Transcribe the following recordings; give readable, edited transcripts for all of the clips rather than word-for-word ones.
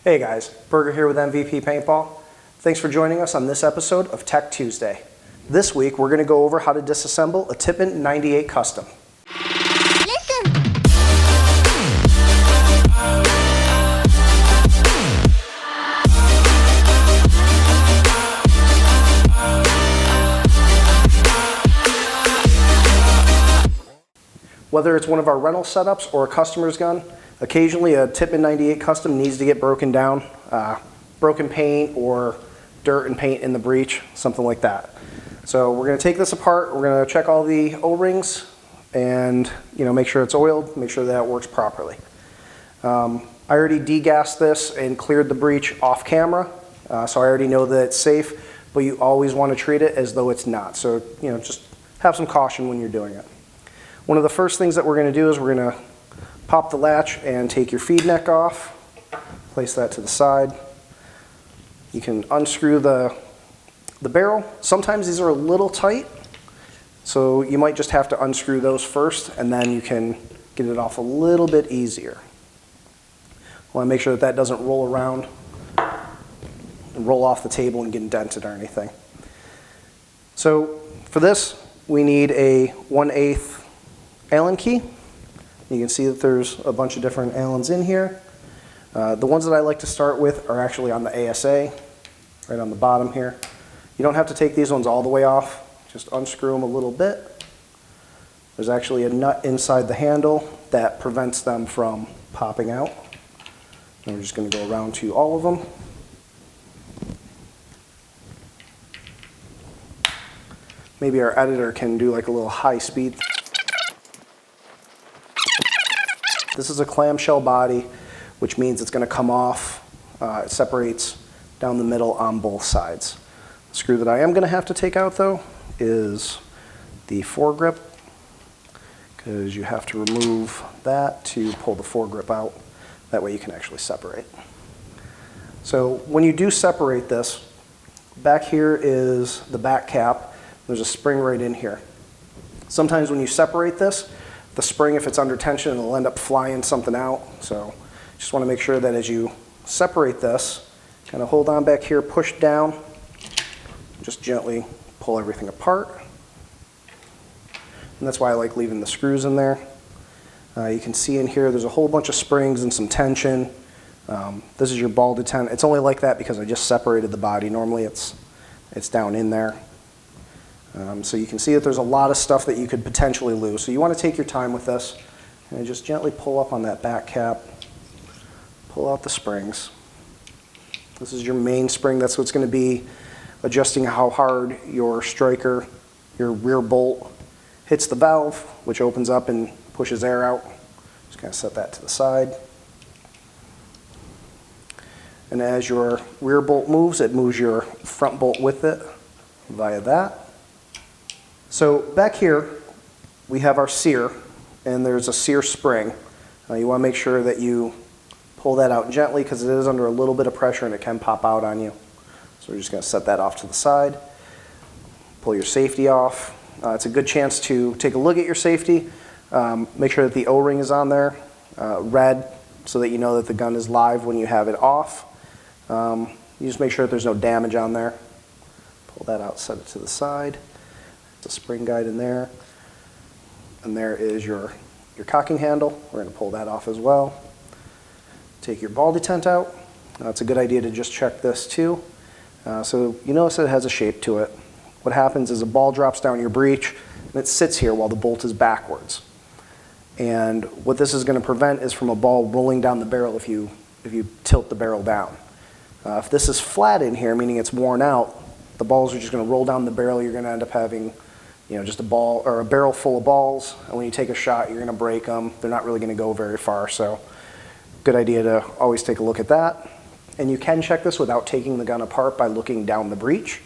Hey guys, Berger here with MVP Paintball. Thanks for joining us on this episode of Tech Tuesday. This week we're going to go over how to disassemble a Tippmann 98 Custom. Whether it's one of our rental setups or a customer's gun, occasionally a Tippmann 98 Custom needs to get broken down, broken paint or dirt and paint in the breech, something like that. So we're going to take this apart, we're going to check all the O-rings and make sure it's oiled, make sure that it works properly. I already degassed this and cleared the breech off camera, so I already know that it's safe, but you always want to treat it as though it's not. So just have some caution when you're doing it. One of the first things that we're going to do is we're going to pop the latch and take your feed neck off, place that to the side. You can unscrew the barrel. Sometimes these are a little tight, so you might just have to unscrew those first and then you can get it off a little bit easier. Want to make sure that that doesn't roll around and roll off the table and get dented or anything. So for this, we need a 1/8 Allen key. You can see that there's a bunch of different Allens in here. The ones that I like to start with are actually on the ASA, right on the bottom here. You don't have to take these ones all the way off, just unscrew them a little bit. There's actually a nut inside the handle that prevents them from popping out. And we're just going to go around to all of them. Maybe our editor can do like a little high speed. This is a clamshell body, which means it's going to come off. It separates down the middle on both sides. The screw that I am going to have to take out, though, is the foregrip, because you have to remove that to pull the foregrip out. That way you can actually separate. So when you do separate this, back here is the back cap. There's a spring right in here. Sometimes when you separate this, the spring, if it's under tension, it'll end up flying something out. So just want to make sure that as you separate this, kind of hold on back here, push down, just gently pull everything apart. And that's why I like leaving the screws in there. You can see in here there's a whole bunch of springs and some tension. This is your ball detent. It's only like that because I just separated the body. Normally it's down in there. So you can see that there's a lot of stuff that you could potentially lose. So you want to take your time with this and just gently pull up on that back cap, pull out the springs. This is your main spring. That's what's going to be adjusting how hard your striker, your rear bolt, hits the valve, which opens up and pushes air out. Just kind of set that to the side. And as your rear bolt moves, it moves your front bolt with it via that. So back here, we have our sear, and there's a sear spring. You want to make sure that you pull that out gently because it is under a little bit of pressure and it can pop out on you. So we're just going to set that off to the side. Pull your safety off. It's a good chance to take a look at your safety. Make sure that the O-ring is on there, red, so that you know that the gun is live when you have it off. You just make sure that there's no damage on there. Pull that out, set it to the side. The spring guide in there, and there is your cocking handle. We're going to pull that off as well. Take your ball detent out. It's a good idea to just check this too. So you notice that it has a shape to it. What happens is a ball drops down your breech and it sits here while the bolt is backwards. And what this is going to prevent is from a ball rolling down the barrel if you tilt the barrel down. If this is flat in here, meaning it's worn out, the balls are just going to roll down the barrel. You're going to end up having just a ball or a barrel full of balls, and when you take a shot, you're going to break them. They're not really going to go very far, so good idea to always take a look at that. And you can check this without taking the gun apart by looking down the breech.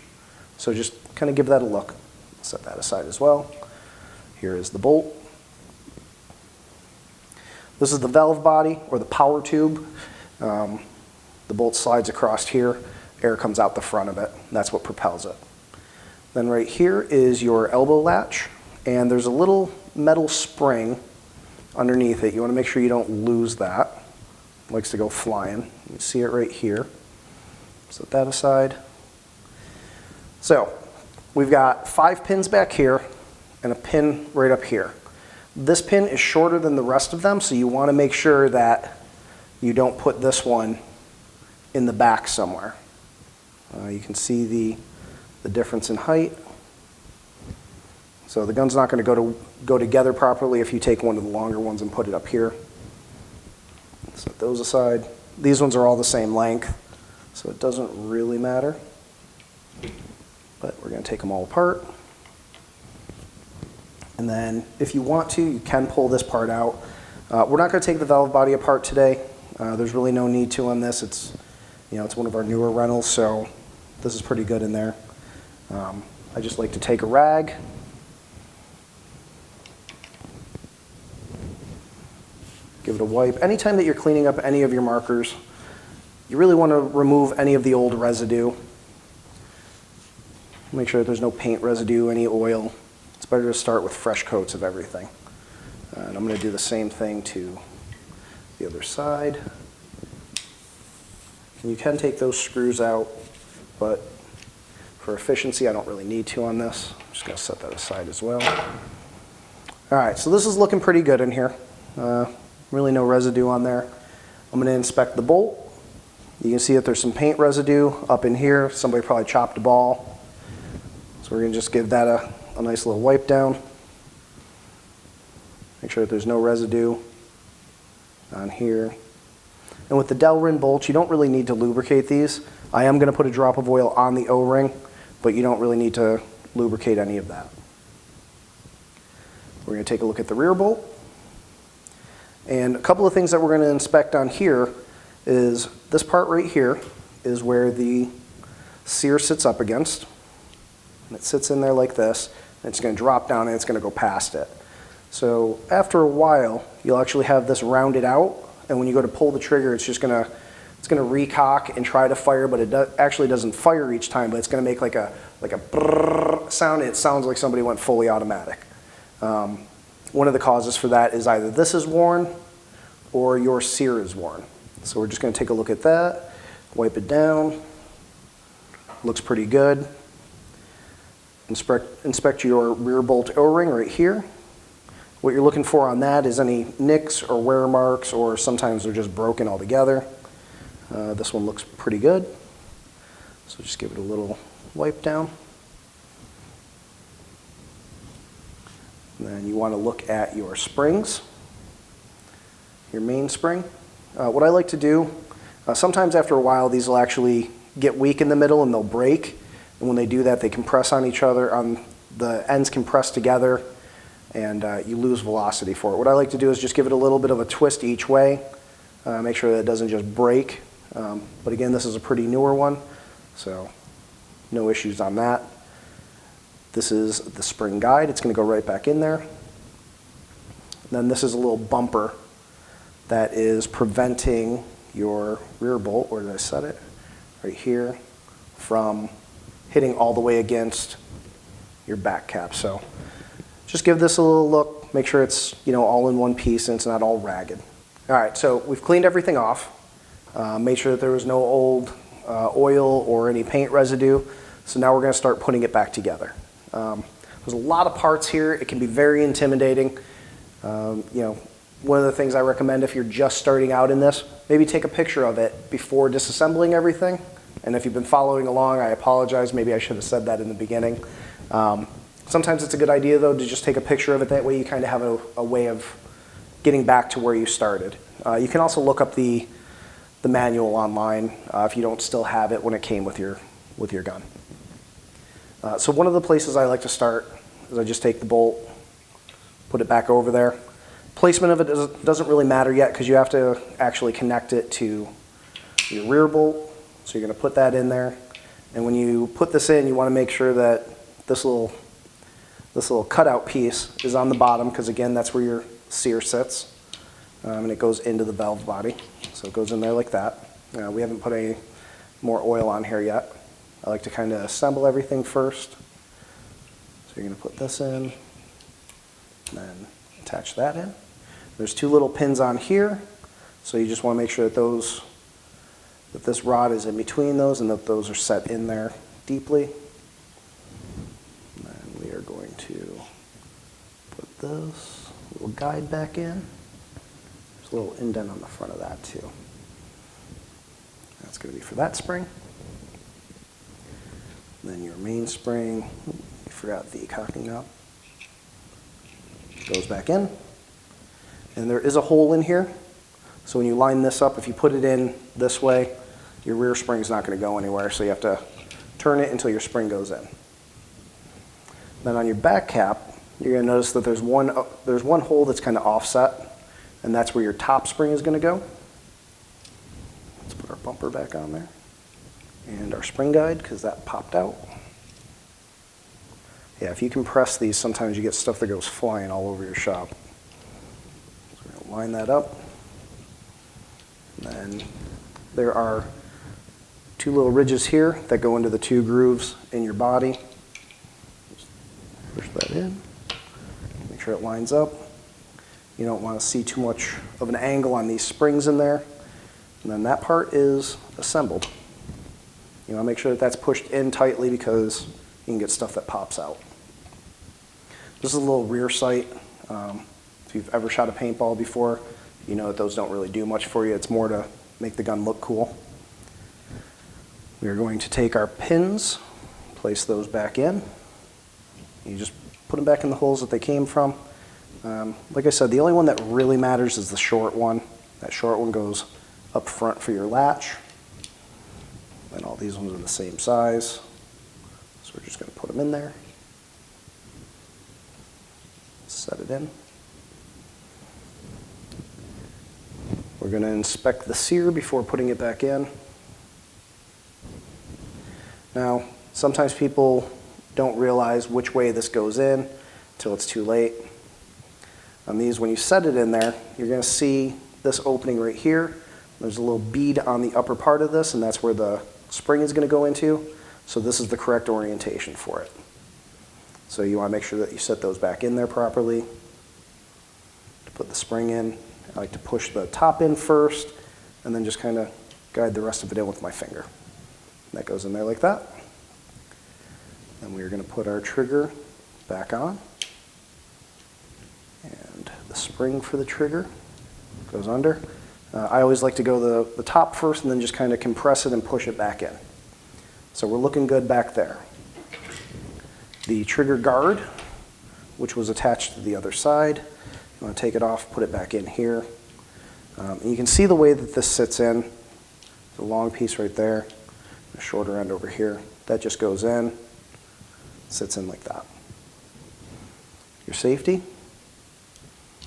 So just kind of give that a look. Set that aside as well. Here is the bolt. This is the valve body or the power tube. The bolt slides across here. Air comes out the front of it. That's what propels it. Then right here is your elbow latch, and there's a little metal spring underneath it. You want to make sure you don't lose that. likes to go flying. You see it right here. Set that aside. So we've got 5 pins back here and a pin right up here. This pin is shorter than the rest of them, so you want to make sure that you don't put this one in the back somewhere. You can see the difference in height. So the gun's not going to go together properly if you take one of the longer ones and put it up here. Set those aside. These ones are all the same length, so it doesn't really matter. But we're going to take them all apart. And then if you want to, you can pull this part out. We're not going to take the valve body apart today. There's really no need to on this. It's one of our newer rentals, so this is pretty good in there. I just like to take a rag, give it a wipe. Anytime that you're cleaning up any of your markers, you really want to remove any of the old residue. Make sure that there's no paint residue, any oil. It's better to start with fresh coats of everything. And I'm going to do the same thing to the other side. And you can take those screws out, but for efficiency, I don't really need to on this. I'm just going to set that aside as well. All right, so this is looking pretty good in here. Really no residue on there. I'm going to inspect the bolt. You can see that there's some paint residue up in here. Somebody probably chopped a ball. So we're going to just give that a nice little wipe down. Make sure that there's no residue on here. And with the Delrin bolts, you don't really need to lubricate these. I am going to put a drop of oil on the O-ring, but you don't really need to lubricate any of that. We're going to take a look at the rear bolt. And a couple of things that we're going to inspect on here is this part right here is where the sear sits up against. And it sits in there like this, and it's going to drop down and it's going to go past it. So after a while, you'll actually have this rounded out, and when you go to pull the trigger, it's going to recock and try to fire, but it actually doesn't fire each time, but it's going to make like a brrrr sound. It sounds like somebody went fully automatic. One of the causes for that is either this is worn or your sear is worn. So we're just going to take a look at that, wipe it down. Looks pretty good. Inspect your rear bolt O-ring right here. What you're looking for on that is any nicks or wear marks, or sometimes they're just broken altogether. This one looks pretty good. So just give it a little wipe down. And then you want to look at your springs, your main spring. What I like to do, sometimes after a while these will actually get weak in the middle and they'll break. And when they do that, they compress on each other, the ends compress together, and you lose velocity for it. What I like to do is just give it a little bit of a twist each way, make sure that it doesn't just break. But again, this is a pretty newer one, so no issues on that. This is the spring guide. It's going to go right back in there. And then this is a little bumper that is preventing your rear bolt, where did I set it? Right here, from hitting all the way against your back cap. So just give this a little look, make sure it's all in one piece and it's not all ragged. All right, so we've cleaned everything off, made sure that there was no old oil or any paint residue. So now we're going to start putting it back together. There's a lot of parts here. It can be very intimidating. One of the things I recommend if you're just starting out in this, maybe take a picture of it before disassembling everything. And if you've been following along, I apologize. Maybe I should have said that in the beginning. Sometimes it's a good idea, though, to just take a picture of it. That way you kind of have a way of getting back to where you started. You can also look up the manual online if you don't still have it when it came with your gun. So one of the places I like to start is I just take the bolt, put it back over there. Placement of it doesn't really matter yet because you have to actually connect it to your rear bolt. So you're going to put that in there. And when you put this in, you want to make sure that this little cutout piece is on the bottom, because again, that's where your sear sits. And it goes into the valve body. So it goes in there like that. We haven't put any more oil on here yet. I like to kind of assemble everything first. So you're going to put this in, and then attach that in. There's 2 little pins on here. So you just want to make sure that this rod is in between those and that those are set in there deeply. And we are going to put this little guide back in. There's a little indent on the front of that too. That's going to be for that spring. Then your main spring, you forgot the cocking knob, goes back in. And there is a hole in here. So when you line this up, if you put it in this way, your rear spring's not going to go anywhere, so you have to turn it until your spring goes in. Then on your back cap, you're going to notice that there's one hole that's kind of offset, and that's where your top spring is going to go. Let's put our bumper back on there. And our spring guide, because that popped out. Yeah, if you compress these, sometimes you get stuff that goes flying all over your shop. So we're going to line that up. And then there are two little ridges here that go into the two grooves in your body. Just push that in. Make sure it lines up. You don't want to see too much of an angle on these springs in there. And then that part is assembled. You want to make sure that that's pushed in tightly because you can get stuff that pops out. This is a little rear sight. If you've ever shot a paintball before, you know that those don't really do much for you. It's more to make the gun look cool. We are going to take our pins, place those back in. You just put them back in the holes that they came from. Like I said, the only one that really matters is the short one. That short one goes up front for your latch. And all these ones are the same size. So we're just going to put them in there. Set it in. We're going to inspect the sear before putting it back in. Now, sometimes people don't realize which way this goes in until it's too late. On these, when you set it in there, you're going to see this opening right here. There's a little bead on the upper part of this, and that's where the spring is going to go into. So this is the correct orientation for it. So you want to make sure that you set those back in there properly. To put the spring in, I like to push the top in first, and then just kind of guide the rest of it in with my finger. That goes in there like that. Then we're going to put our trigger back on. And the spring for the trigger goes under. I always like to go the top first and then just kind of compress it and push it back in. So we're looking good back there. The trigger guard, which was attached to the other side, you want to take it off, put it back in here. And you can see the way that this sits in. The long piece right there, the shorter end over here. That just goes in, sits in like that. Your safety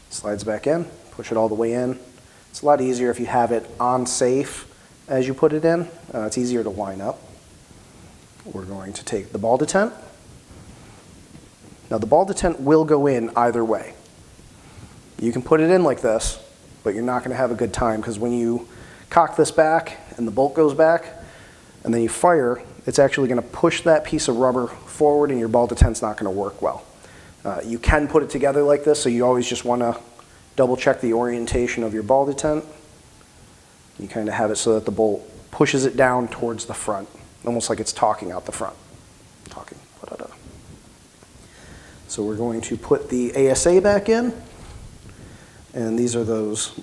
slides back in, push it all the way in. It's a lot easier if you have it on safe as you put it in. It's easier to line up. We're going to take the ball detent. Now the ball detent will go in either way. You can put it in like this, but you're not going to have a good time because when you cock this back and the bolt goes back and then you fire, it's actually going to push that piece of rubber forward and your ball detent's not going to work well. You can put it together like this, so you always just want to double check the orientation of your ball detent. You kind of have it so that the bolt pushes it down towards the front, almost like it's talking out the front. Talking. So we're going to put the ASA back in, and these are those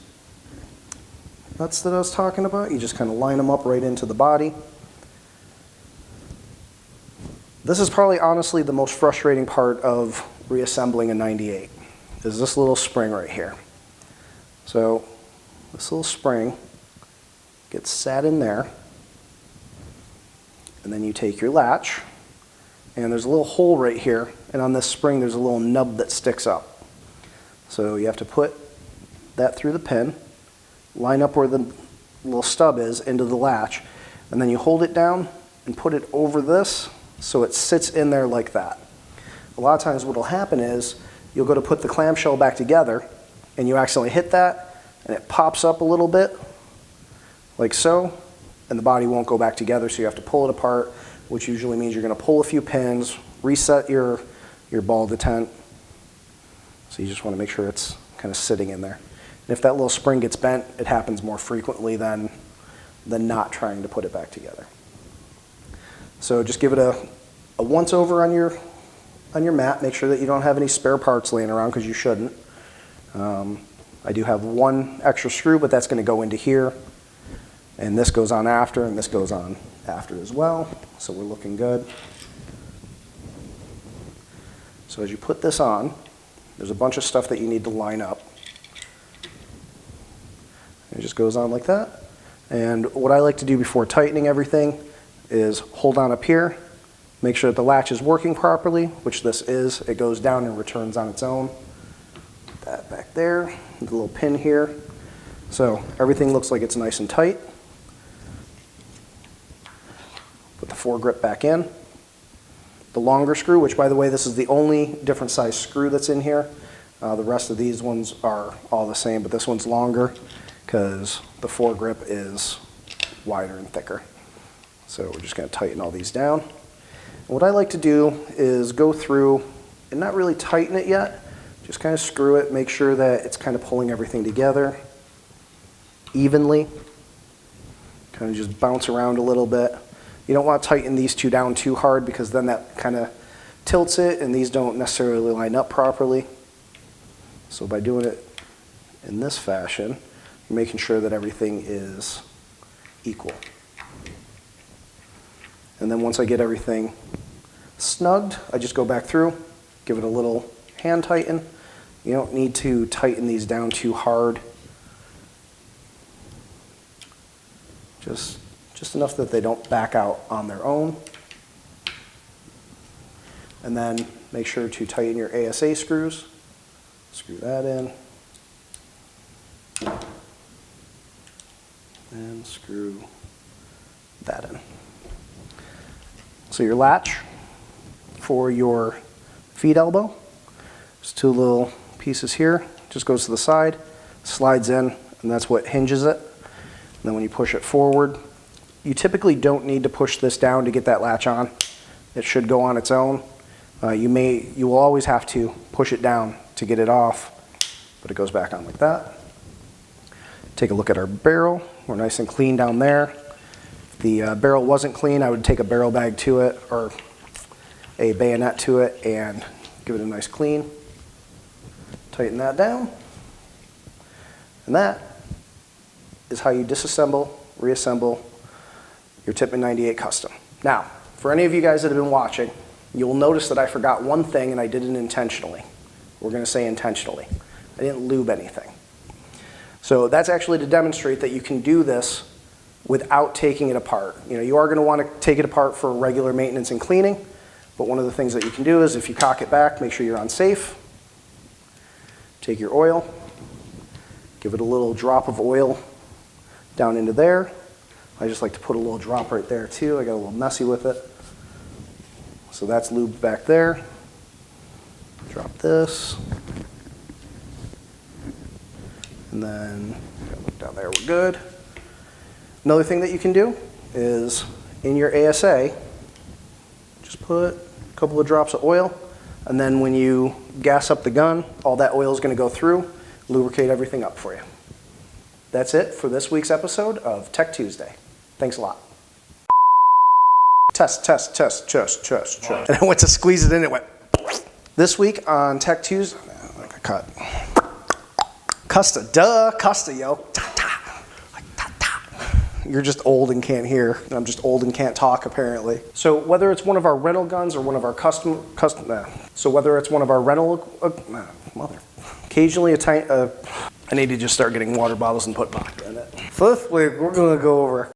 nuts that I was talking about. You just kind of line them up right into the body. This is probably honestly the most frustrating part of reassembling a 98, is this little spring right here. So this little spring gets sat in there, and then you take your latch, and there's a little hole right here, and on this spring there's a little nub that sticks up. So you have to put that through the pin, line up where the little stub is into the latch, and then you hold it down and put it over this so it sits in there like that. A lot of times what will happen is you'll go to put the clamshell back together and you accidentally hit that and it pops up a little bit like so, and the body won't go back together, so you have to pull it apart, which usually means you're going to pull a few pins, reset your ball detent. So you just want to make sure it's kind of sitting in there. And if that little spring gets bent, it happens more frequently than not trying to put it back together. So just give it a once over on your mat. Make sure that you don't have any spare parts laying around, because you shouldn't. I do have one extra screw, but that's going to go into here. And this goes on after, and this goes on after as well. So we're looking good. So as you put this on, there's a bunch of stuff that you need to line up. It just goes on like that. And what I like to do before tightening everything is hold on up here, make sure that the latch is working properly, which this is. It goes down and returns on its own. Put that back there, the little pin here. So everything looks like it's nice and tight. Put the foregrip back in. The longer screw, which by the way, this is the only different size screw that's in here. The rest of these ones are all the same, but this one's longer because the foregrip is wider and thicker. So we're just going to tighten all these down. And what I like to do is go through and not really tighten it yet, just kind of screw it, make sure that it's kind of pulling everything together evenly. Kind of just bounce around a little bit. You don't want to tighten these two down too hard, because then that kind of tilts it and these don't necessarily line up properly. So by doing it in this fashion, you're making sure that everything is equal. And then once I get everything snugged, I just go back through, give it a little hand tighten. You don't need to tighten these down too hard. Just enough that they don't back out on their own. And then make sure to tighten your ASA screws. Screw that in. And screw that in. So your latch for your feed elbow, there's two little pieces here, just goes to the side, slides in, and that's what hinges it. And then when you push it forward, you typically don't need to push this down to get that latch on. It should go on its own. You will always have to push it down to get it off, but it goes back on like that. Take a look at our barrel. We're nice and clean down there. If the barrel wasn't clean, I would take a barrel bag to it or a bayonet to it and give it a nice clean. Tighten that down. And that is how you disassemble, reassemble your Tippmann 98 Custom. Now, for any of you guys that have been watching, you'll notice that I forgot one thing, and I did it intentionally. We're going to say intentionally. I didn't lube anything. So that's actually to demonstrate that you can do this without taking it apart. You are going to want to take it apart for regular maintenance and cleaning, but one of the things that you can do is if you cock it back, make sure you're on safe. Take your oil, give it a little drop of oil down into there. I just like to put a little drop right there too. I got a little messy with it. So that's lubed back there. Drop this. And then look down there, we're good. Another thing that you can do is in your ASA, just put a couple of drops of oil, and then when you gas up the gun, all that oil is going to go through, lubricate everything up for you. That's it for this week's episode of Tech Tuesday. Thanks a lot. Test, test, test, test, test, test. And I went to squeeze it in, it went. This week on Tech Tuesday, like a cut. Custa, yo. Ta, ta. Like, ta, ta. You're just old and can't hear. I'm just old and can't talk, apparently. So whether it's one of our rental guns or one of our so whether it's one of our rental, occasionally I need to just start getting water bottles and put vodka in it. So this week, we're going to go over